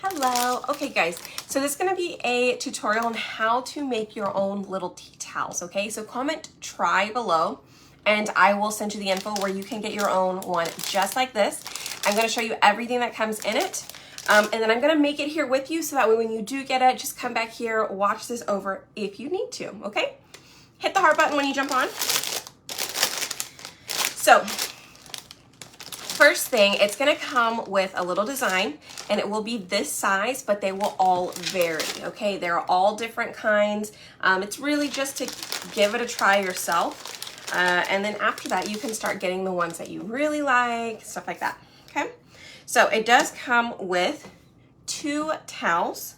Hello. Okay guys, so this is going to be a tutorial on how to make your own little tea towels, okay? So comment try below and I will send you the info where you can get your own one just like this. I'm going to show you everything that comes in it. And then I'm going to make it here with you so that way when you do get it, just come back here, watch this over if you need to, okay? Hit the heart button when you jump on. So first thing, it's gonna come with a little design and it will be this size, but they will all vary, okay? They're all different kinds. It's really just to give it a try yourself. And then after that, you can start getting the ones that you really like, stuff like that, okay? So it does come with 2 towels.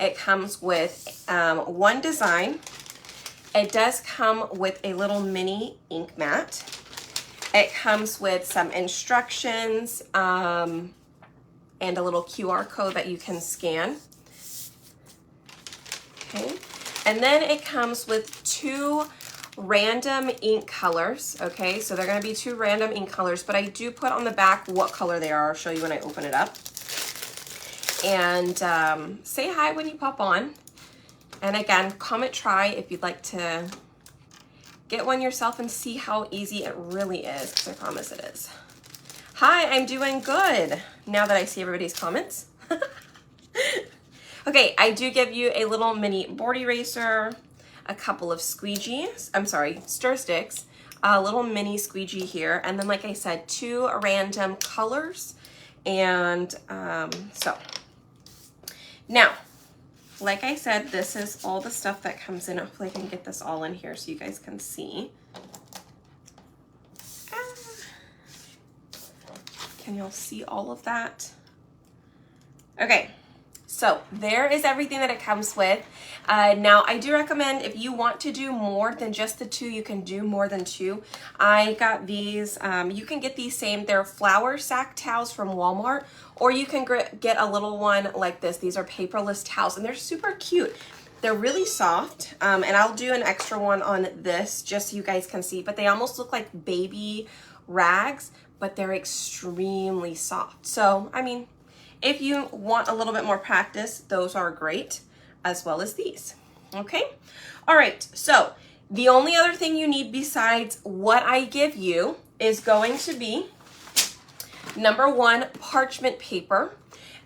It comes with 1 design. It does come with a little mini ink mat. It comes with some instructions and a little QR code that you can scan. Okay, and then it comes with 2 random ink colors. Okay, so they're going to be 2 random ink colors, but I do put on the back what color they are. I'll show you when I open it up. And say hi when you pop on. And again, comment try if you'd like to get one yourself and see how easy it really is, because I promise it is. Hi, I'm doing good now that I see everybody's comments. Okay, I do give you a little mini board eraser, a couple of squeegees, stir sticks, a little mini squeegee here, and then like I said, 2 random colors. And so now, like I said, this is all the stuff that comes in. Hopefully I can get this all in here so you guys can see. Can y'all see all of that? Okay, so there is everything that it comes with. Now, I do recommend if you want to do more than just the 2, you can do more than 2. I got these, you can get these same, they're flour sack towels from Walmart, or you can get a little one like this. These are paperless towels, and they're super cute. They're really soft, and I'll do an extra one on this just so you guys can see, but they almost look like baby rags, but they're extremely soft. So, I mean, if you want a little bit more practice, those are great, as well as these, okay? All right, so the only other thing you need besides what I give you is going to be number 1, parchment paper,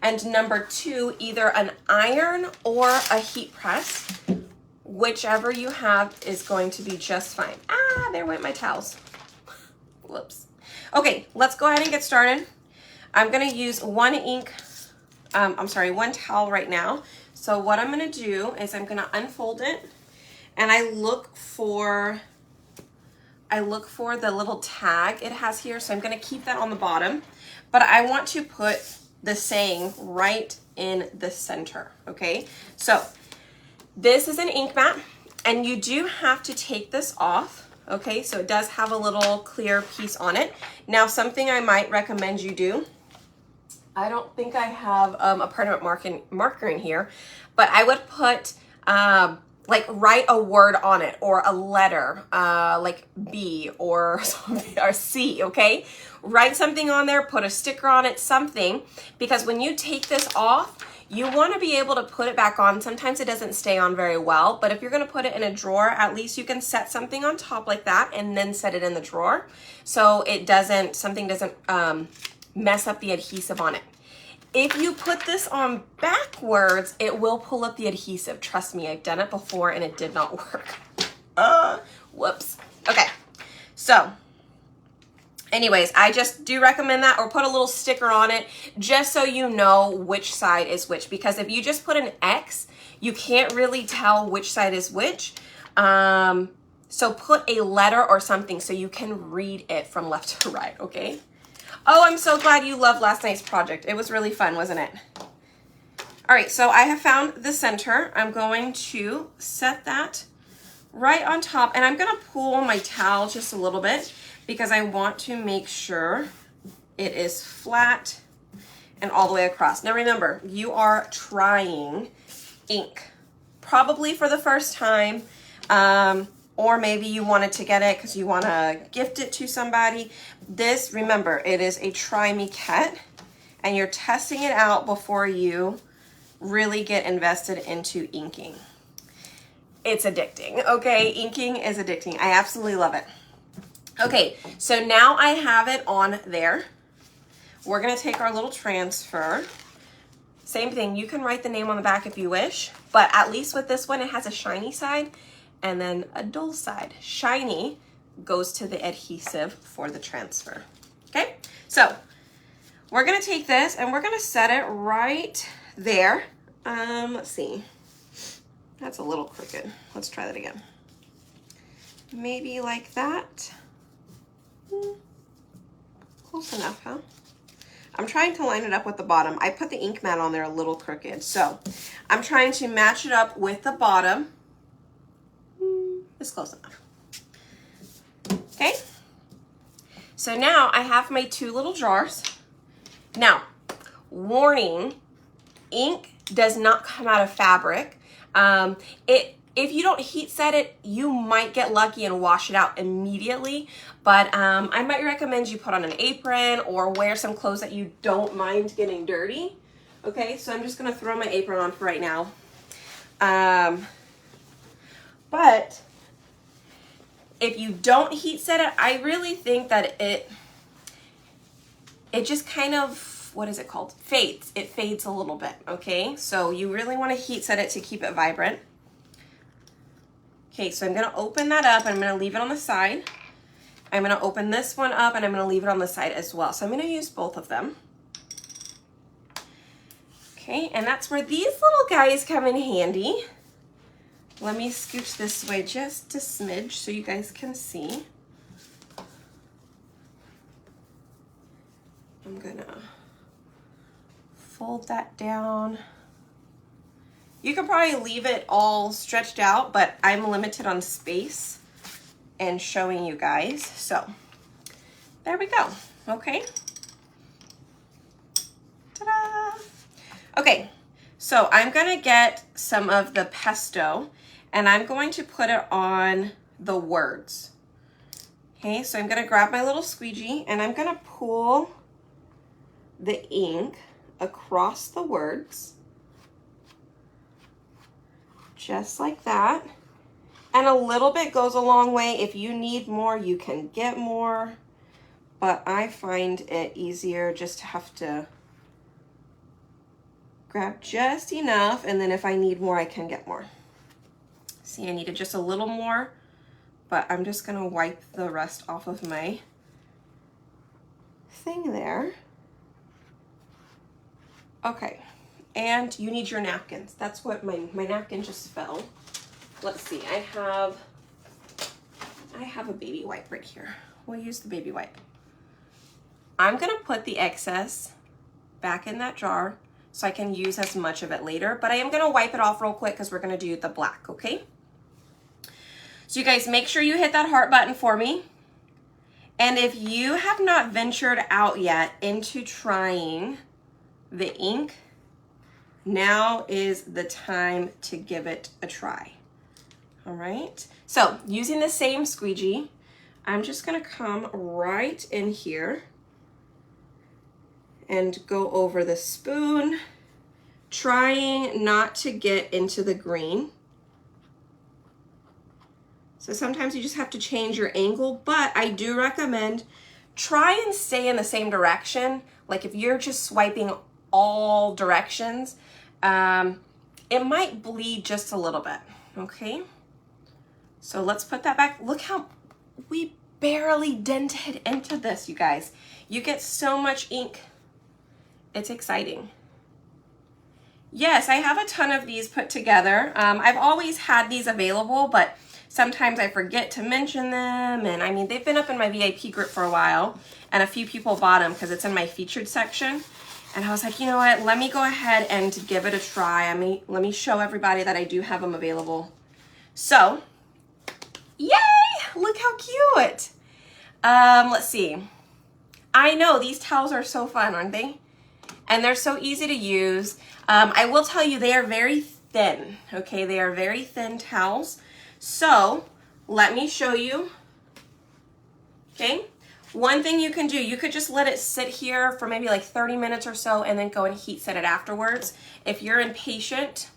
and number 2, either an iron or a heat press. Whichever you have is going to be just fine. Ah, there went my towels. Whoops. Okay, let's go ahead and get started. I'm gonna use 1 towel right now. So what I'm gonna do is I'm gonna unfold it, and I look for the little tag it has here. So I'm gonna keep that on the bottom, but I want to put the saying right in the center, okay? So this is an ink mat, and you do have to take this off, okay? So it does have a little clear piece on it. Now, something I might recommend you do, I don't think I have a permanent marker in here, but I would put, like write a word on it, or a letter, like B or something, or C, okay? Write something on there, put a sticker on it, something, because when you take this off, you want to be able to put it back on. Sometimes it doesn't stay on very well, but if you're going to put it in a drawer, at least you can set something on top like that and then set it in the drawer so it doesn't, something doesn't mess up the adhesive on it. If you put this on backwards, it will pull up the adhesive. Trust me, I've done it before and it did not work. Whoops. Okay, so anyways, I just do recommend that, or put a little sticker on it just so you know which side is which, because if you just put an X, you can't really tell which side is which. So put a letter or something so you can read it from left to right, okay? Oh, I'm so glad you loved last night's project. It was really fun, wasn't it? All right, so I have found the center. I'm going to set that right on top, and I'm gonna pull my towel just a little bit because I want to make sure it is flat and all the way across. Now remember, you are trying ink, probably for the first time, or maybe you wanted to get it because you want to gift it to somebody. This, remember, it is a try me kit, and you're testing it out before you really get invested into inking. It's addicting, okay? Inking is addicting. I absolutely love it. Okay, so now I have it on there. We're gonna take our little transfer. Same thing, you can write the name on the back if you wish, but at least with this one, it has a shiny side and then a dull side. Shiny goes to the adhesive for the transfer, okay? So we're gonna take this and we're gonna set it right there. Let's see, that's a little crooked. Let's try that again. Maybe like that. Close enough, huh? I'm trying to line it up with the bottom. I put the ink mat on there a little crooked, so I'm trying to match it up with the bottom. It's close enough. Okay, so now I have my 2 little jars. Now, warning, ink does not come out of fabric. If you don't heat set it, you might get lucky and wash it out immediately, but I might recommend you put on an apron or wear some clothes that you don't mind getting dirty. Okay, so I'm just gonna throw my apron on for right now. But if you don't heat set it, I really think that it just kind of, what is it called? Fades. It fades a little bit, okay? So you really wanna heat set it to keep it vibrant. Okay, so I'm gonna open that up and I'm gonna leave it on the side. I'm gonna open this one up and I'm gonna leave it on the side as well. So I'm gonna use both of them. Okay, and that's where these little guys come in handy. Let me scooch this way just a smidge so you guys can see. I'm gonna fold that down. You could probably leave it all stretched out, but I'm limited on space and showing you guys. So there we go, okay. Ta-da! Okay, so I'm gonna get some of the pesto and I'm going to put it on the words. Okay, so I'm gonna grab my little squeegee and I'm gonna pull the ink across the words. Just like that. And a little bit goes a long way. If you need more, you can get more. But I find it easier just to have to grab just enough. And then if I need more, I can get more. See, I needed just a little more. But I'm just going to wipe the rest off of my thing there. Okay. And you need your napkins. That's what my napkin just fell. Let's see, I have a baby wipe right here. We'll use the baby wipe. I'm gonna put the excess back in that jar so I can use as much of it later, but I am gonna wipe it off real quick because we're gonna do the black, okay? So you guys make sure you hit that heart button for me. And if you have not ventured out yet into trying the ink, now is the time to give it a try. All right, so using the same squeegee, I'm just gonna come right in here and go over the spoon, trying not to get into the green. So sometimes you just have to change your angle, but I do recommend try and stay in the same direction. Like if you're just swiping all directions, it might bleed just a little bit, okay? So let's put that back. Look how we barely dented into this, you guys. You get so much ink. It's exciting. Yes, I have a ton of these put together. I've always had these available, but sometimes I forget to mention them. And I mean, they've been up in my VIP group for a while and a few people bought them because it's in my featured section. And I was like, you know what, let me go ahead and give it a try. Let me show everybody that I do have them available. So, yay, look how cute. Let's see. I know these towels are so fun, aren't they? And they're so easy to use. I will tell you, they are very thin, okay? They are very thin towels. So let me show you, okay? one thing you can do, you could just let it sit here for maybe like 30 minutes or so and then go and heat set it afterwards. If you're impatient,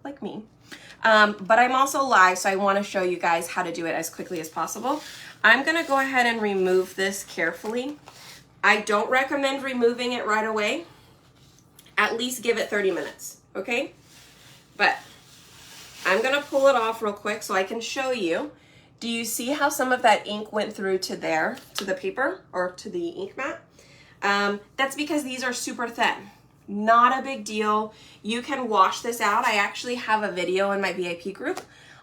like me, but I'm also live, so I want to show you guys how to do it as quickly as possible. I'm going to go ahead and remove this carefully. I don't recommend removing it right away. At least give it 30 minutes, okay? But I'm going to pull it off real quick so I can show you. Do you see how some of that ink went through to there, to the paper or to the ink mat? That's because these are super thin. Not a big deal. You can wash this out. I actually have a video in my VIP group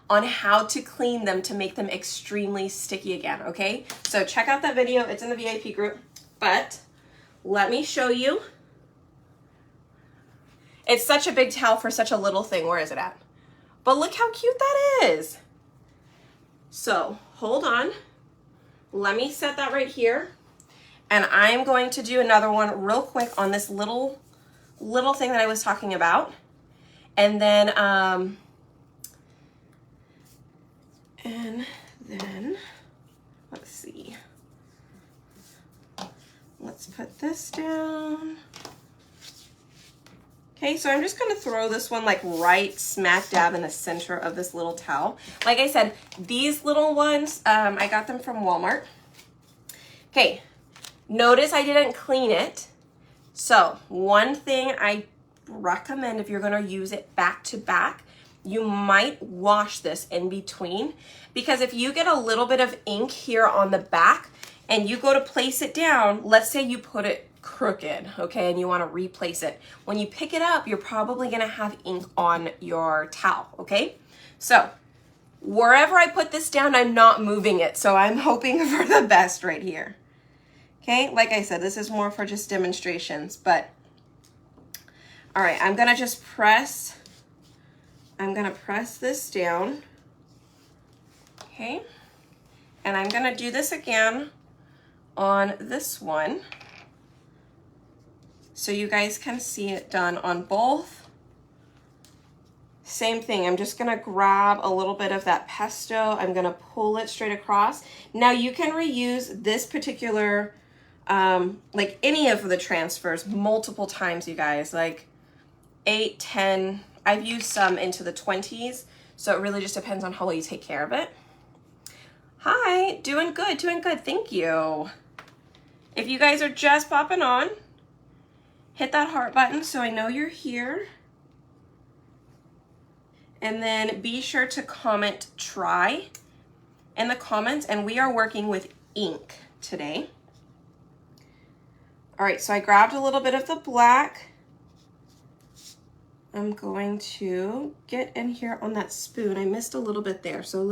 on how to clean them to make them extremely sticky again, okay? So check out that video. It's in the VIP group. But let me show you. It's such a big towel for such a little thing. Where is it at? But look how cute that is. So hold on. Let me set that right here. And I'm going to do another one real quick on this little thing that I was talking about. And then, let's see. Let's put this down. Okay, so I'm just gonna throw this one like right smack dab in the center of this little towel. Like I said, these little ones, I got them from Walmart. Okay, notice I didn't clean it. So one thing I recommend if you're gonna use it back to back, you might wash this in between, because if you get a little bit of ink here on the back and you go to place it down, let's say you put it crooked, okay, and you want to replace it. When you pick it up, you're probably going to have ink on your towel, okay? So wherever I put this down, I'm not moving it, so I'm hoping for the best right here. Okay, like I said, this is more for just demonstrations, but all right, I'm going to just press, I'm going to press this down, okay, and I'm going to do this again on this one, so you guys can see it done on both. Same thing, I'm just gonna grab a little bit of that pesto, I'm gonna pull it straight across. Now you can reuse this particular, like any of the transfers multiple times, you guys, like 8, 10, I've used some into the 20s, so it really just depends on how well you take care of it. Hi, doing good, thank you. If you guys are just popping on, hit that heart button so I know you're here. And then be sure to comment try in the comments, and we are working with ink today. All right, so I grabbed a little bit of the black. I'm going to get in here on that spoon. I missed a little bit there, so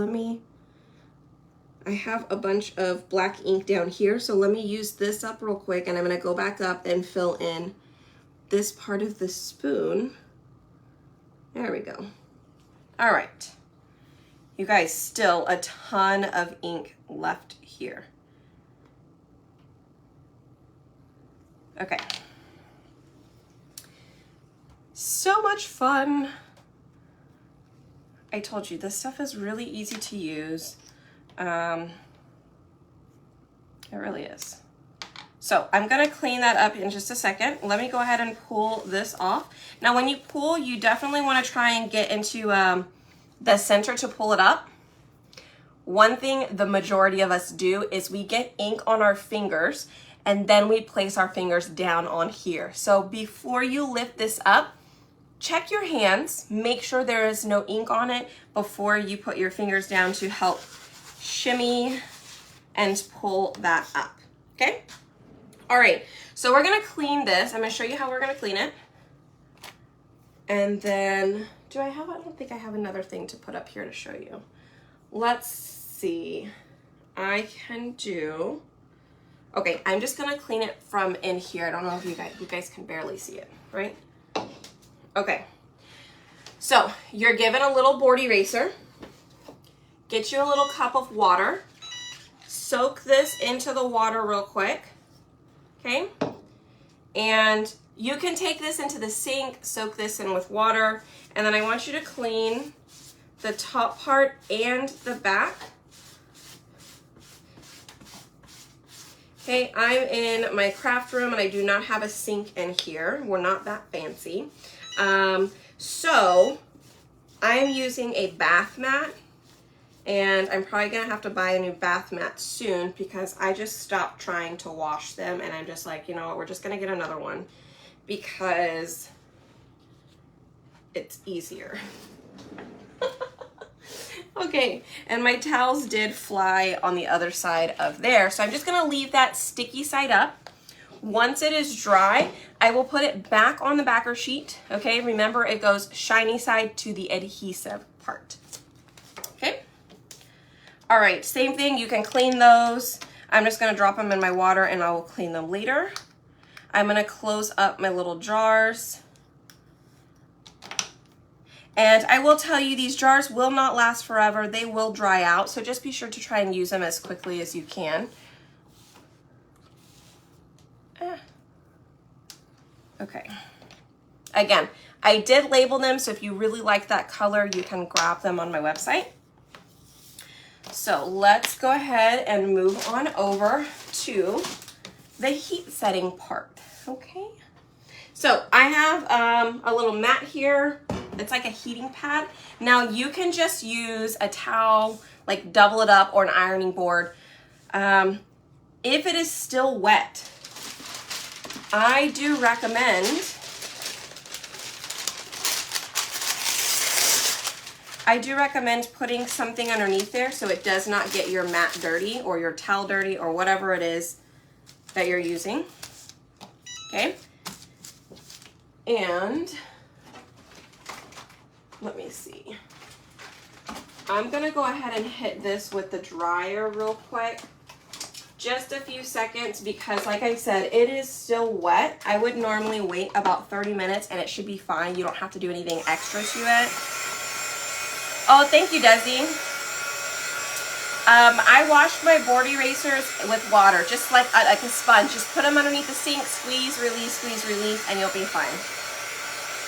I have a bunch of black ink down here, so let me use this up real quick, and I'm gonna go back up and fill in this part of the spoon. There we go. All right. You guys, still a ton of ink left here. Okay. So much fun. I told you, this stuff is really easy to use. It really is. So I'm gonna clean that up in just a second. Let me go ahead and pull this off. Now when you pull, you definitely wanna try and get into the center to pull it up. One thing the majority of us do is we get ink on our fingers and then we place our fingers down on here. So before you lift this up, check your hands, make sure there is no ink on it before you put your fingers down to help shimmy and pull that up, okay? All right, so we're gonna clean this. I'm gonna show you how we're gonna clean it. And then, I don't think I have another thing to put up here to show you. Let's see, I can do, okay, I'm just gonna clean it from in here. I don't know if you guys can barely see it, right? Okay, so you're given a little board eraser. Get you a little cup of water. Soak this into the water real quick. Okay, and you can take this into the sink, soak this in with water, and then I want you to clean the top part and the back. Okay, I'm in my craft room and I do not have a sink in here. We're not that fancy. So I'm using a bath mat, and I'm probably gonna have to buy a new bath mat soon because I just stopped trying to wash them, and I'm just like, you know what, we're just gonna get another one because it's easier. Okay, and my towels did fly on the other side of there, so I'm just gonna leave that sticky side up. Once it is dry, I will put it back on the backer sheet. Okay, remember it goes shiny side to the adhesive part. Okay, all right, same thing, you can clean those. I'm just gonna drop them in my water and I will clean them later. I'm gonna close up my little jars. And I will tell you, these jars will not last forever. They will dry out, so just be sure to try and use them as quickly as you can. Okay. Again, I did label them, so if you really like that color, you can grab them on my website. So let's go ahead and move on over to the heat setting part, okay? So I have a little mat here. It's like a heating pad. Now you can just use a towel, like double it up, or an ironing board. If it is still wet, I do recommend putting something underneath there so it does not get your mat dirty or your towel dirty or whatever it is that you're using. Okay. And let me see. I'm gonna go ahead and hit this with the dryer real quick. Just a few seconds because like I said, it is still wet. I would normally wait about 30 minutes and it should be fine. You don't have to do anything extra to it. Oh, thank you, Desi. I washed my board erasers with water, just like a sponge. Just put them underneath the sink, squeeze, release, and you'll be fine.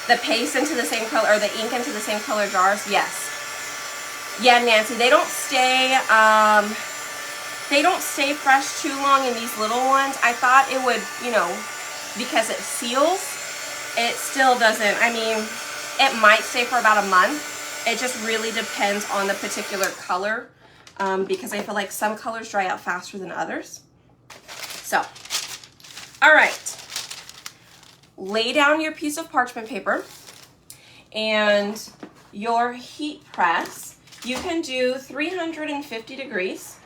The paste into the same color, or the ink into the same color jars, yes. Yeah, Nancy, they don't stay fresh too long in these little ones. I thought it would, you know, because it seals, it still doesn't. I mean, it might stay for about a month. It just really depends on the particular color. Because I feel like some colors dry out faster than others. So, all right. Lay down your piece of parchment paper and your heat press. You can do 350 degrees,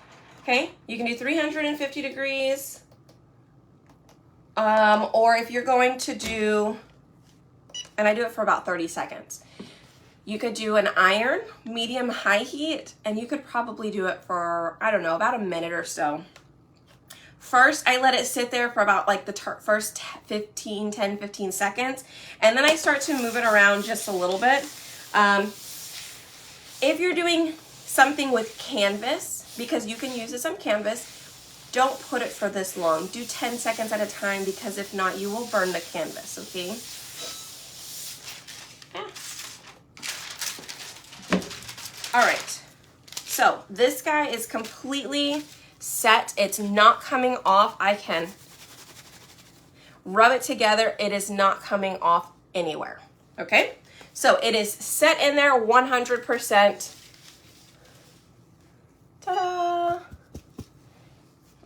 okay? You can do 350 degrees. Or if you're going to do, and I do it for about 30 seconds. You could do an iron, medium, high heat, and you could probably do it for, I don't know, about a minute or so. First, I let it sit there for about like the first 10, 15 seconds, and then I start to move it around just a little bit. If you're doing something with canvas, because you can use this on canvas, don't put it for this long. Do 10 seconds at a time, because if not, you will burn the canvas, okay? All right, so this guy is completely set. It's not coming off. I can rub it together. It is not coming off anywhere, okay? So it is set in there 100%. Ta-da!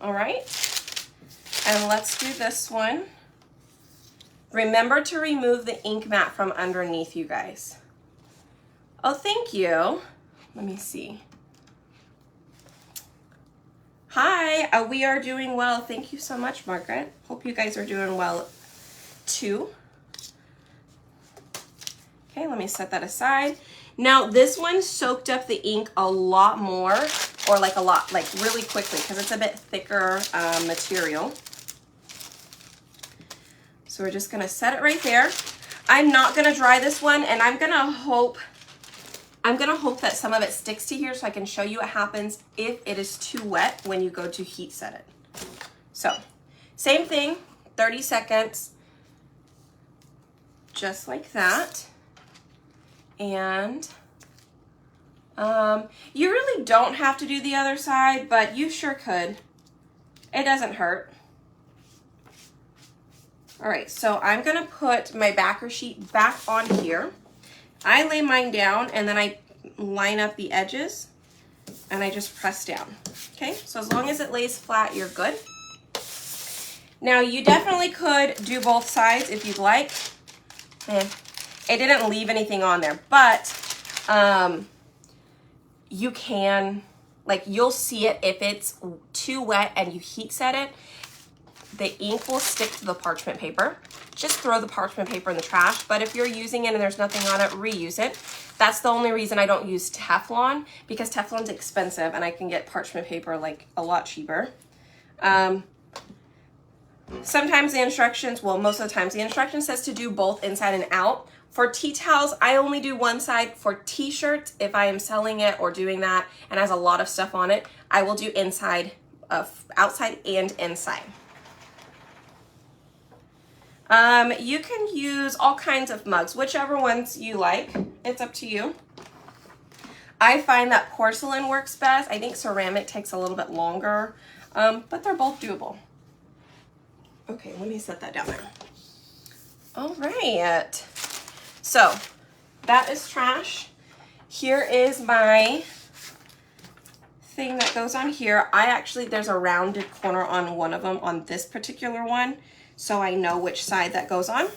All right, and let's do this one. Remember to remove the ink mat from underneath, you guys. Oh, thank you. Let me see. Hi, we are doing well. Thank you so much, Margaret. Hope you guys are doing well too. Okay, let me set that aside. Now, this one soaked up the ink a lot more, or like really quickly, because it's a bit thicker material. So we're just gonna set it right there. I'm not gonna dry this one, and I'm gonna hope that some of it sticks to here so I can show you what happens if it is too wet when you go to heat set it. So, same thing, 30 seconds, just like that. And you really don't have to do the other side, but you sure could. It doesn't hurt. All right, so I'm gonna put my backer sheet back on here. I lay mine down and then I line up the edges and I just press down. Okay, so as long as it lays flat, you're good. Now you definitely could do both sides if you'd like. It didn't leave anything on there, but you can, like, you'll see it if it's too wet and you heat set it, the ink will stick to the parchment paper. Just throw the parchment paper in the trash, but if you're using it and there's nothing on it, reuse it. That's the only reason I don't use Teflon, because Teflon's expensive and I can get parchment paper like a lot cheaper. Sometimes the instructions, well, most of the times the instruction says to do both inside and out. For tea towels, I only do one side. For t-shirts, if I am selling it or doing that and has a lot of stuff on it, I will do inside, outside and inside. You can use all kinds of mugs, whichever ones you like. It's up to you. I find that porcelain works best. I think ceramic takes a little bit longer, but they're both doable. Okay, let me set that down there. All right. So that is trash. Here is my thing that goes on here. There's a rounded corner on one of them on this particular one, so I know which side that goes on.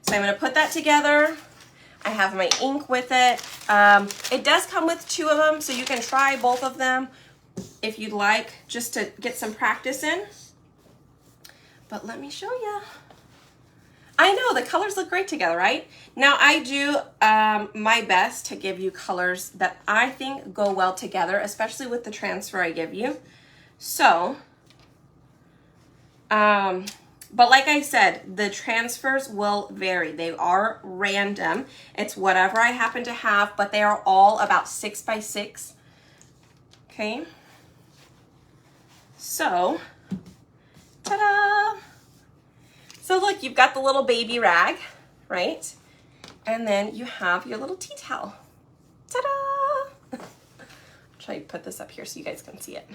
So I'm gonna put that together. I have my ink with it. It does come with 2 of them, so you can try both of them if you'd like, just to get some practice in. But let me show you. I know, the colors look great together, right? Now I do my best to give you colors that I think go well together, especially with the transfer I give you. So, but like I said, the transfers will vary. They are random. It's whatever I happen to have, but they are all about 6 by 6. Okay. So, ta-da! So look, you've got the little baby rag, right? And then you have your little tea towel. Ta-da! I'll try to put this up here so you guys can see it.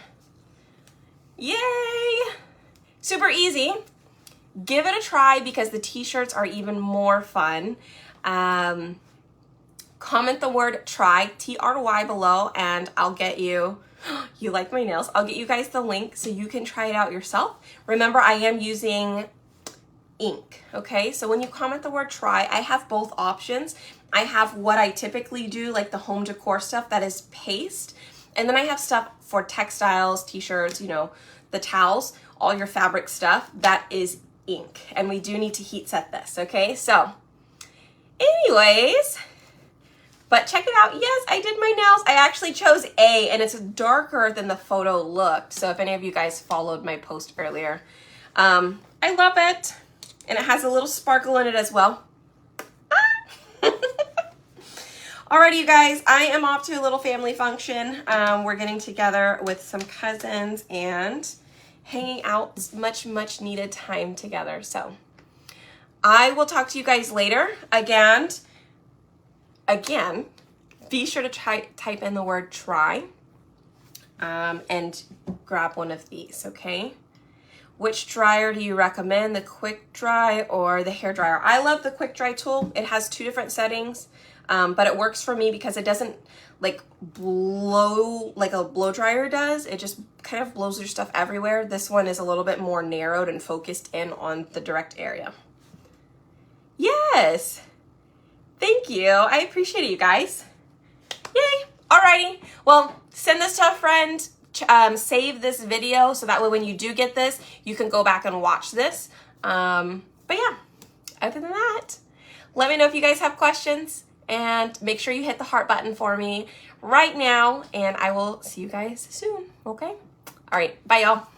Yay! Super easy. Give it a try because the t-shirts are even more fun. Comment the word try, T-R-Y, below, and I'll get you, you like my nails, I'll get you guys the link so you can try it out yourself. Remember, I am using ink, okay? So when you comment the word try, I have both options. I have what I typically do, like the home decor stuff that is paste, and then I have stuff for textiles, t-shirts, you know, the towels, all your fabric stuff, that is ink. And we do need to heat set this, okay? So anyways, but check it out. Yes, I did my nails. I actually chose A, and it's darker than the photo looked. So if any of you guys followed my post earlier, I love it. And it has a little sparkle in it as well. Alrighty, you guys, I am off to a little family function. We're getting together with some cousins and hanging out, much needed time together. So I will talk to you guys later. Again, be sure to type in the word try and grab one of these, okay? Which dryer do you recommend, the quick dry or the hair dryer? I love the quick dry tool. It has 2 different settings, but it works for me because it doesn't like blow like a blow dryer does. It just kind of blows your stuff everywhere. This one is a little bit more narrowed and focused in on the direct area. Yes, thank you. I appreciate it, you guys. Yay. Alrighty, well, send this to a friend. Save this video so that way when you do get this, you can go back and watch this. But yeah, other than that, let me know if you guys have questions and make sure you hit the heart button for me right now, and I will see you guys soon, okay? All right, bye y'all.